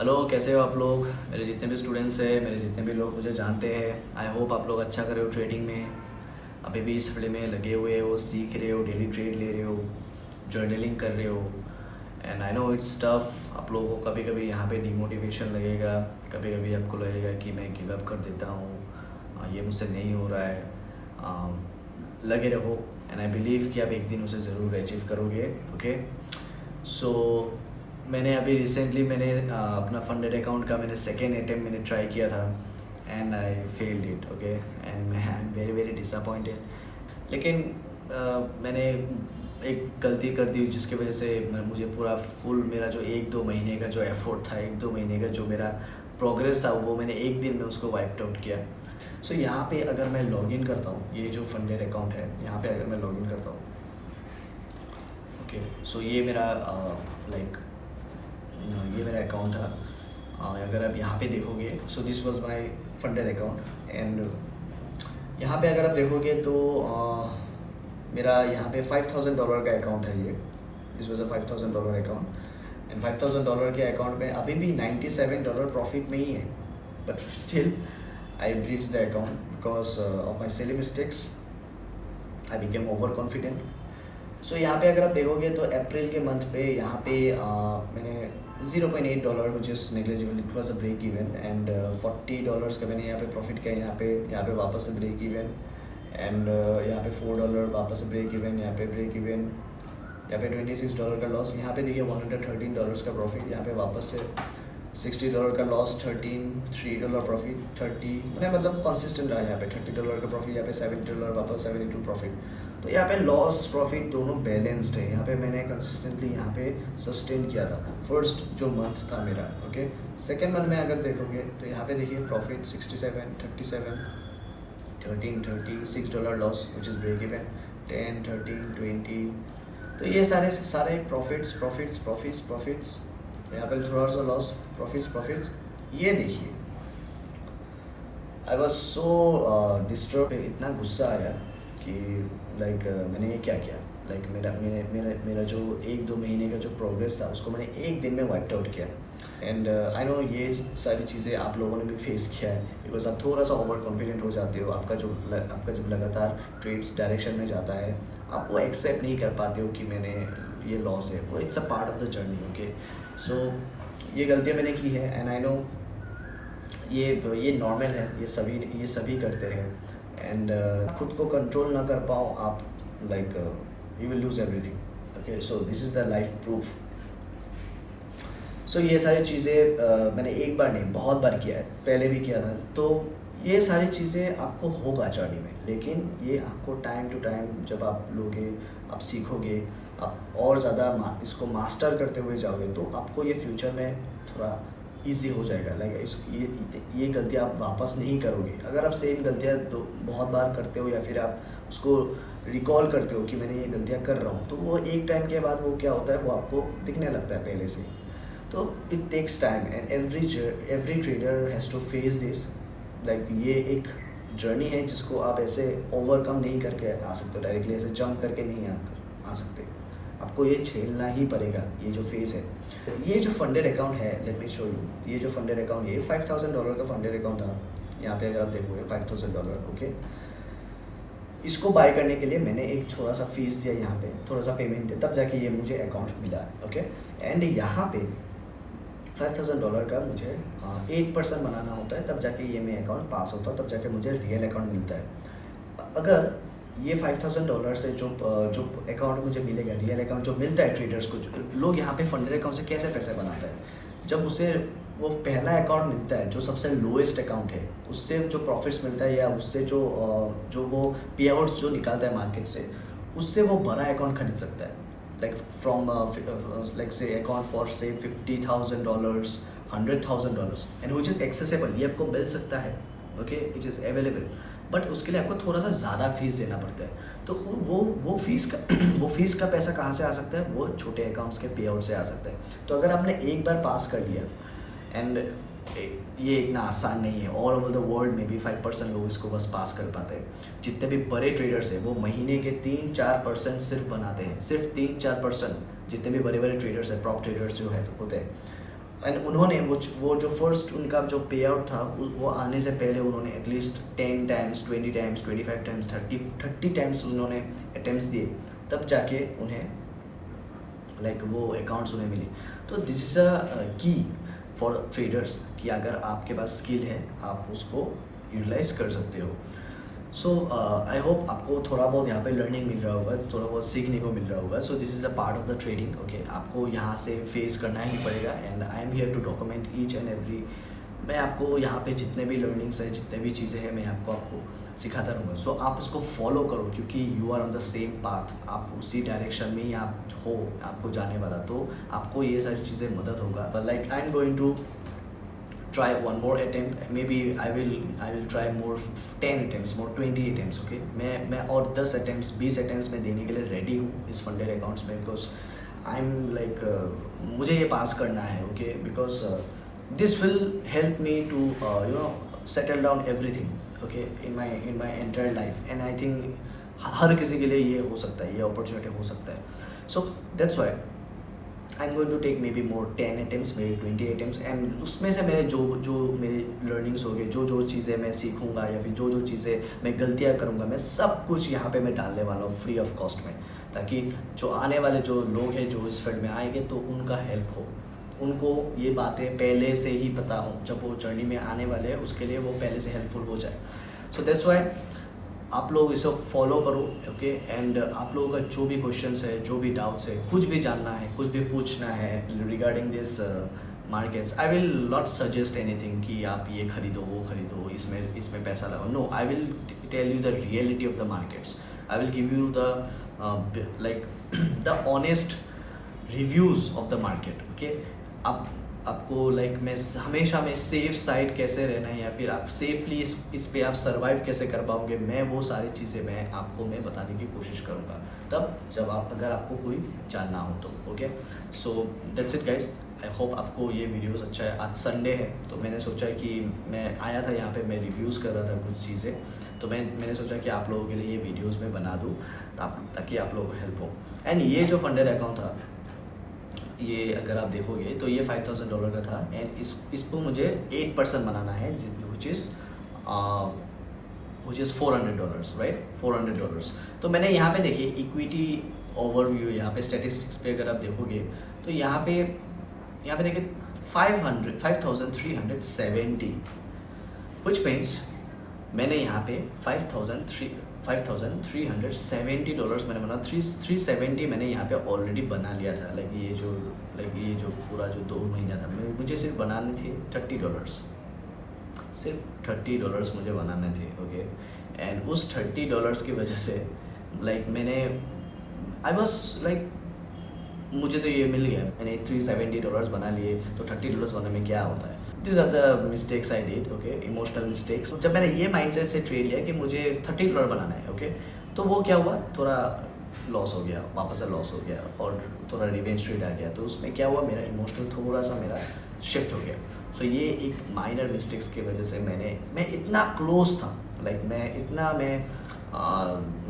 Hello, कैसे हो आप लोग। मेरे जितने भी स्टूडेंट्स हैं, मेरे जितने भी लोग मुझे जानते हैं, आई होप आप लोग अच्छा कर रहे हो ट्रेडिंग में। अभी भी इस फील्ड में लगे हुए हो, सीख रहे हो, डेली ट्रेड ले रहे हो, जर्नलिंग कर रहे हो। And I no it's tough. आप लोगों को कभी कभी यहाँ पे डिमोटिवेशन लगेगा, कभी कभी आपको लगेगा कि मैं गिव अप कर देता हूँ, ये मुझसे नहीं हो रहा है। लगे रहो एंड आई बिलीव कि आप एक दिन उसे ज़रूर अचीव करोगे। ओके, सो मैंने अभी रिसेंटली अपना फंडेड अकाउंट का सेकेंड अटेम्प्ट मैंने ट्राई किया था and I failed it. Okay, and मैं I am very very disappointed. लेकिन मैंने एक गलती कर दी जिसकी वजह से मुझे पूरा फुल मेरा जो 1-2 महीने का जो एफर्ट था, 1-2 महीने का जो मेरा प्रोग्रेस था, वो मैंने एक दिन में उसको वाइप आउट किया। सो यहाँ पे अगर मैं लॉगिन करता हूँ, ये जो फंडेड अकाउंट है, यहाँ पे अगर मैं लॉगिन करता हूँ, ओके, सो ये मेरा ये मेरा अकाउंट था। अगर आप यहाँ पे देखोगे, so this was my funded account and यहाँ पे अगर आप देखोगे तो मेरा यहाँ पे $5,000 का अकाउंट है ये। This was a $5,000 account and $5,000 के अकाउंट में अभी भी $97 प्रॉफिट में ही है, but still I breach the account because of my silly mistakes. I became over confident. So यहाँ पे अगर आप देखोगे तो अप्रैल के मंथ पे यहाँ पे मैंने $0.8 which is negligible, it was a break even and $40 का मैंने यहाँ पे प्रॉफिट किया। यहाँ पे वापस से ब्रेक इवन एंड यहाँ पे $4 वापस से ब्रेक इवन, यहाँ पे ब्रेक इवन, यहाँ पे $26 का लॉस। यहाँ पे देखिए $113 का प्रॉफिट, यहाँ पे वापस से $60 का लॉस, $3 प्रॉफिट, 30 मैंने मतलब कंसिस्टेंट रहा। यहाँ पे $30 का प्रॉफिट, यहाँ पे $70 वापस 72 प्रॉफिट। तो यहाँ पे लॉस प्रॉफिट दोनों बैलेंस्ड है। यहाँ पे मैंने कंसिस्टेंटली यहाँ पे सस्टेन किया था फर्स्ट जो मंथ था मेरा। ओके, सेकेंड मंथ में अगर देखोगे तो यहाँ पे देखिए profit 67, 37, 13, 30, $6 loss which is break even, 10, 13, 20। तो ये सारे प्रॉफिट्स प्रॉफिट्स प्रॉफिट्स प्रॉफिट्स, यहाँ पे थोड़ा सा लॉस, प्रॉफिट्स प्रॉफिट्स। ये देखिए आई वॉज सो डिस्टर्ब, इतना गुस्सा आया कि मैंने ये क्या किया। मेरा जो 1-2 महीने का जो प्रोग्रेस था उसको मैंने एक दिन में वाइप आउट किया। एंड आई नो ये सारी चीज़ें आप लोगों ने भी फेस किया है, बिकॉज आप थोड़ा सा ओवर कॉन्फिडेंट हो जाते हो। आपका जब लगातार ट्रेड्स डायरेक्शन में जाता है, आप वो एक्सेप्ट नहीं कर पाते हो कि मैंने ये लॉस है, वो it's a part of the journey. Okay, so ये गलतियाँ मैंने की है एंड आई नो ये नॉर्मल है, ये सभी करते हैं। एंड खुद को कंट्रोल ना कर पाओ आप, you will lose everything. Okay, so this is the life proof. So ये सारी चीज़ें मैंने एक बार नहीं बहुत बार किया है, पहले भी किया था। तो ये सारी चीज़ें आपको होगा जर्नी में, लेकिन ये आपको टाइम टू टाइम जब आप लोगे, आप सीखोगे, आप और ज़्यादा इसको मास्टर करते हुए जाओगे, तो आपको ये फ्यूचर में थोड़ा इजी हो जाएगा। ये गलतियाँ आप वापस नहीं करोगे। अगर आप सेम गलतियाँ बहुत बार करते हो या फिर आप उसको रिकॉल करते हो कि मैंने ये गलतियाँ कर रहा हूँ, तो वो एक टाइम के बाद वो क्या होता है, वो आपको दिखने लगता है पहले से। तो it takes time and every trader has to face this. ये एक जर्नी है जिसको आप ऐसे ओवरकम नहीं करके आ सकते हो, डायरेक्टली ऐसे जंप करके नहीं आ सकते। आपको ये झेलना ही पड़ेगा, ये जो फेज़ है। ये जो फंडेड अकाउंट है, लेट मी शो यू। ये जो फंडेड अकाउंट, ये $5,000 का फंडेड अकाउंट था। यहाँ पे अगर आप देखोगे $5,000। ओके, इसको बाय करने के लिए मैंने एक थोड़ा सा फीस दिया, यहाँ पे थोड़ा सा पेमेंट दिया, तब जाके ये मुझे अकाउंट मिला। ओके, एंड यहाँ पे $5,000 का मुझे 8% बनाना होता है, तब जाके ये मेरा अकाउंट पास होता है, तब जाके मुझे रियल अकाउंट मिलता है। अगर ये $5,000 से जो अकाउंट मुझे मिलेगा, रियल अकाउंट जो मिलता है ट्रेडर्स को, लोग यहाँ पे फंडेड अकाउंट से कैसे पैसे बनाते हैं, जब उसे वो पहला अकाउंट मिलता है जो सबसे लोएस्ट अकाउंट है, उससे जो प्रॉफिट्स मिलता है या उससे जो वो पे आउट्स जो निकालता है मार्केट से, उससे वो बड़ा अकाउंट खरीद सकता है। From say account for say $50,000, $100,000 and which is accessible, ये आपको मिल सकता है। Okay, it is available, but उसके लिए आपको थोड़ा सा ज़्यादा फीस देना पड़ता है। तो वो फीस का वो फीस का पैसा कहाँ से आ सकता है, वो छोटे अकाउंट्स के पे आउट से आ सकता है। तो अगर आपने एक बार पास कर लिया, एंड ये इतना आसान नहीं है, ऑल ओवर द वर्ल्ड में भी 5% लोग इसको बस पास कर पाते हैं। जितने भी बड़े ट्रेडर्स हैं वो महीने के 3-4% सिर्फ बनाते हैं, सिर्फ 3-4%। जितने भी बड़े बड़े ट्रेडर्स हैं, प्रॉप ट्रेडर्स जो है होते हैं, एंड उन्होंने वो जो फर्स्ट उनका जो पे आउट था वो आने से पहले उन्होंने at least 10 times 20 times 25 times 30 times उन्होंने अटेम्प्ट्स दिए, तब जाके उन्हें लाइक वो अकाउंट्स उन्हें मिली। तो दिस इज़ अ की फॉर ट्रेडर्स कि अगर आपके पास स्किल है आप उसको यूटिलाइज कर सकते हो। सो आई होप आपको थोड़ा बहुत यहाँ पे लर्निंग मिल रहा होगा, थोड़ा बहुत सीखने को मिल रहा होगा। So this is a part of the trading. Okay, आपको यहाँ से फेस करना ही पड़ेगा and I am here to document each and every. मैं आपको यहाँ पे जितने भी लर्निंग्स है, जितने भी चीज़ें हैं, मैं आपको सिखाता रहूँगा। सो आप उसको फॉलो करो क्योंकि you are on the same path, आप उसी डायरेक्शन में ही आप हो, आपको जाने वाला, तो आपको ये सारी चीज़ें मदद होगा। Like I am going to try one more attempt, maybe I will try more 10 attempts, more 20 attempts। okay, मैं और 10 attempts 20 attempts में देने के लिए रेडी हूँ इस फंडेड अकाउंट्स में, बिकॉज आई एम लाइक मुझे ये पास करना है। Okay, because this will help me to you know settle down everything okay in my entire life, and I think हर किसी के लिए ये हो सकता है, ये अपॉर्चुनिटी हो सकता है। So that's why I am going to take maybe more 10 attempts, मेरे 20 अटेम्प्ट्स, एंड उसमें से मेरे जो मेरे लर्निंग्स हो गए, जो चीज़ें मैं सीखूंगा या फिर जो चीज़ें मैं गलतियाँ करूँगा, मैं सब कुछ यहाँ पे मैं डालने वाला हूँ फ्री ऑफ कॉस्ट में, ताकि जो आने वाले जो लोग हैं जो इस फील्ड में आएंगे तो उनका हेल्प हो, उनको ये बातें पहले से ही पता हो, जब वो जर्नी में आने वाले हैं उसके लिए वो पहले से हेल्पफुल हो जाए। सो दैट्स वाई आप लोग इसे फॉलो करो। ओके, एंड आप लोगों का जो भी क्वेश्चंस है, जो भी डाउट्स है, कुछ भी जानना है, कुछ भी पूछना है regarding this markets, I will not suggest anything कि आप ये खरीदो वो खरीदो, इसमें पैसा लगाओ। No, I will tell you the reality of the markets. I will give you the like the honest reviews of the market. Okay, आपको लाइक मैं हमेशा में सेफ साइड कैसे रहना है या फिर आप सेफली इस पे आप सर्वाइव कैसे कर पाओगे, मैं वो सारी चीज़ें मैं बताने की कोशिश करूँगा, तब जब अगर आपको कोई जानना हो तो। Okay, so that's it guys. I hope आपको ये वीडियोस अच्छा है। आज संडे है तो मैंने सोचा कि मैं आया था यहाँ पे, मैं रिव्यूज़ कर रहा था कुछ चीज़ें, तो मैंने सोचा कि आप लोगों के लिए ये वीडियोज़ में बना दूँ ताकि आप लोगों को हेल्प हो। एंड ये जो फंडेड अकाउंट था, ये अगर आप देखोगे तो ये $5,000 का था, एंड इस पर मुझे 8% बनाना है, विच इज़ $400, राइट, $400। तो मैंने यहाँ पे देखिए इक्विटी ओवरव्यू, यहाँ पे स्टैटिस्टिक्स पे अगर आप देखोगे तो यहाँ पे देखिए 5,370, विच मीन्स मैंने यहाँ पे $5,370 मैंने बना, 370 मैंने यहाँ पे ऑलरेडी बना लिया था। लाइक ये जो पूरा जो 2 महीना था, मुझे सिर्फ बनाने थे $30, सिर्फ $30 मुझे बनाने थे। ओके, एंड उस $30 की वजह से लाइक आई वॉज लाइक मुझे तो ये मिल गया, मैंने $370 बना लिए, तो $30 बनाने में क्या होता है। This are the mistakes I did. Okay, emotional mistakes. जब मैंने ये माइंडसेट से ट्रेड लिया कि मुझे $30 बनाना है, ओके, तो वो क्या हुआ, थोड़ा लॉस हो गया, वापस से लॉस हो गया और थोड़ा रिवेंज ट्रेड आ गया, तो उसमें क्या हुआ, मेरा इमोशनल थोड़ा सा मेरा शिफ्ट हो गया। सो ये एक माइनर मिस्टेक्स की वजह से मैं इतना क्लोज था, लाइक मैं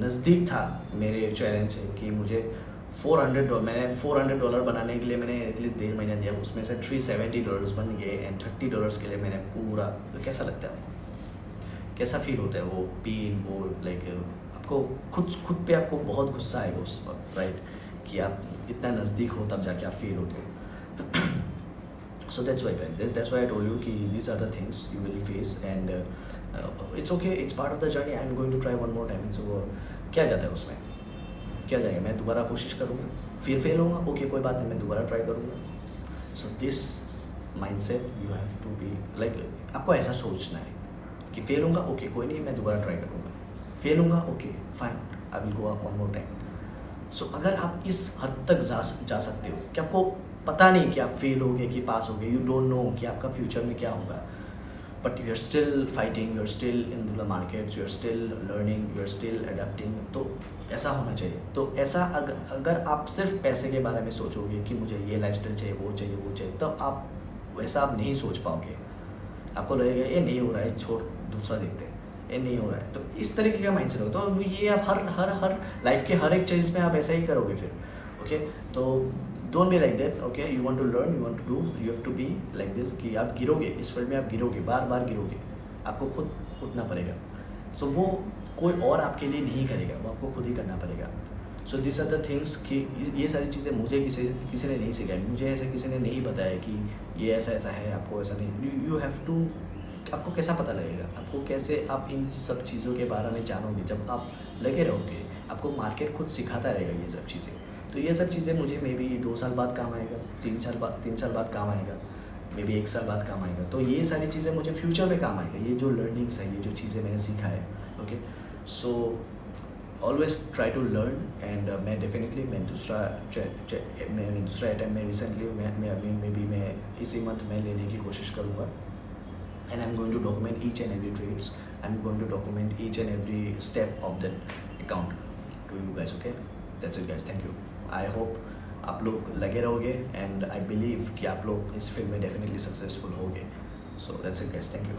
नज़दीक था मेरे चैलेंज से कि मुझे $400 बनाने के लिए मैंने एटलीस्ट 1.5 महीना दिया, उसमें से $370 बन गए, एंड $30 के लिए मैंने पूरा। तो कैसा लगता है आपको, कैसा फील होता है वो पेन, वो लाइक आपको खुद पे आपको बहुत गुस्सा आएगा उस वक्त, राइट, कि आप इतना नज़दीक हो तब जाके आप फील होते हो। So that's why guys, that's why I told you कि these are the things you will face, and it's okay, it's part of the journey. I am going to try one more time. So क्या जाता है उसमें, क्या जाएगा, मैं दोबारा कोशिश करूँगा, फिर फेल होगा, ओके कोई बात नहीं, मैं दोबारा ट्राई करूँगा। So this mindset you have to be like, आपको ऐसा सोचना है कि फेल होगा, ओके कोई नहीं, मैं दोबारा ट्राई करूँगा, फेल होगा, okay fine, I will go one more time. So अगर आप इस हद तक जा सकते हो कि आपको पता नहीं कि आप फेल हो गए कि पास हो गए, यू डोंट नो कि आपका फ्यूचर में क्या होगा, but you are still fighting, you are still in the market, you are still learning, you are still adapting, तो ऐसा होना चाहिए। तो ऐसा अगर आप सिर्फ पैसे के बारे में सोचोगे कि मुझे ये लाइफस्टाइल चाहिए, वो चाहिए, तो आप वैसा आप नहीं सोच पाओगे। आपको लगेगा ये नहीं हो रहा है, छोड़ दूसरा देखते हैं, ये नहीं हो रहा है, तो इस तरीके का माइंडसेट होगा। तो ये आप हर लाइफ के हर एक चीज़ में आप ऐसा ही करोगे फिर। ओके, तो don't be like that, okay. You want to learn, you want to do, you have to be like this कि आप गिरोगे, इस फील्ड में आप गिरोगे, बार बार गिरोगे, आपको खुद उठना पड़ेगा। सो वो कोई और आपके लिए नहीं करेगा, वो आपको खुद ही करना पड़ेगा। So this are the things कि ये सारी चीज़ें मुझे किसी ने नहीं सिखाई, मुझे ऐसे किसी ने नहीं बताया कि ये ऐसा ऐसा है, आपको ऐसा नहीं। यू हैव टू, आपको कैसा पता लगेगा, आपको कैसे आप इन सब चीज़ों के बारे में जानोगे, जब आप लगे रहोगे, आपको मार्केट खुद सिखाता रहेगा ये सब चीज़ें। तो ये सब चीज़ें मुझे मे बी 2 साल बाद काम आएगा, 3 साल बाद काम आएगा, मे बी 1 साल बाद काम आएगा। तो ये सारी चीज़ें मुझे फ्यूचर में काम आएगा, ये जो लर्निंग्स है, ये जो चीज़ें मैंने सीखा है, okay. So always try to learn. And मैं डेफिनेटली मैं दूसरा अटैम्प्ट में रिसेंटली मैं इसी मंथ में लेने की कोशिश करूँगा। And I am going to document each and every trades, I am going to document each and every step of that account to you guys, okay. That's it guys, thank you. I hope आप लोग लगे रहोगे and I believe कि आप लोग इस field में definitely successful होगे। So that's it guys, thank you.